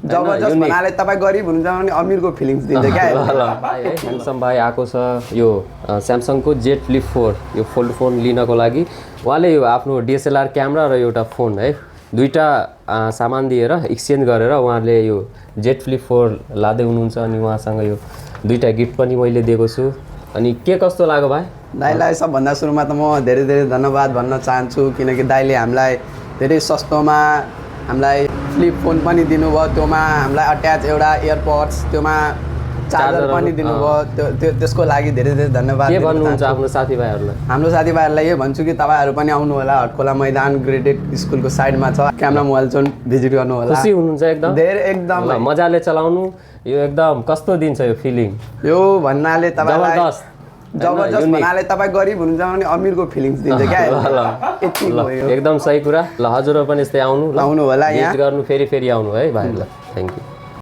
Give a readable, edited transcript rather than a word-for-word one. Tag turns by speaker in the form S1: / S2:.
S1: जबरजस्त भन्नाले तपाईँ गरिब हुनुहुन्छ भने अमिरको फिलिङ्स दिन्छ क्या
S2: भाइ है ह्यान्डसम भाइ आएको छ यो स्यामसङको जेट फ्लिप 4 यो फोल्ड फोन लिनको लागि उहाँले यो आफ्नो डिएसएलआर क्यामेरा र एउटा फोन है दुईटा सामान दिएर एक्सचेन्ज गरेर उहाँले यो जेट फ्लिप 4 लाँदै हुनुहुन्छ अनि उहाँसँग यो दुईटा गिफ्ट पनि मैले दिएको छु अनि के कस्तो लाग्यो भाइ
S1: दाइलाई सबभन्दा सुरुमा त म धेरै धेरै धन्यवाद भन्न चाहन्छु किनकि दाइले हामीलाई धेरै सस्तोमा हामीलाई फ्लिप फोन पनि दिनुभयो त्योमा हामीलाई अट्याच एउटा एयरपोड्स त्योमा चार्जर पनि दिनुभयो त्यो त्यसको लागि धेरै धेरै धन्यवाद
S2: के भन्नुहुन्छ आफ्नो साथीभाइहरूलाई
S1: हाम्रो साथीभाइहरूलाई यो भन्छु कि तपाईँहरू पनि आउनु होला हटखोला मैदान ग्रेडेड स्कुलको साइडमा छ क्यामेरा मोबाइल जोन भिजिट गर्नु होला
S2: खुसी हुनुहुन्छ एकदम
S1: धेरै एकदम
S2: मजाले चलाउनु यो एकदम कस्तो दिन्छ यो फिलिङ
S1: यो भन्नाले तपाईँलाई जबरजस्त भन्नाले तपाईँ गरिब हुनुहुन्छ भने अमिरको फिलिङ्स दिन्छ क्या
S2: एकदम सही कुरा ल हजुर पनि यस्तै आउनु
S1: होला यहाँ
S2: गर्नु फेरि आउनु है भाइहरूलाई थ्याङ्क यू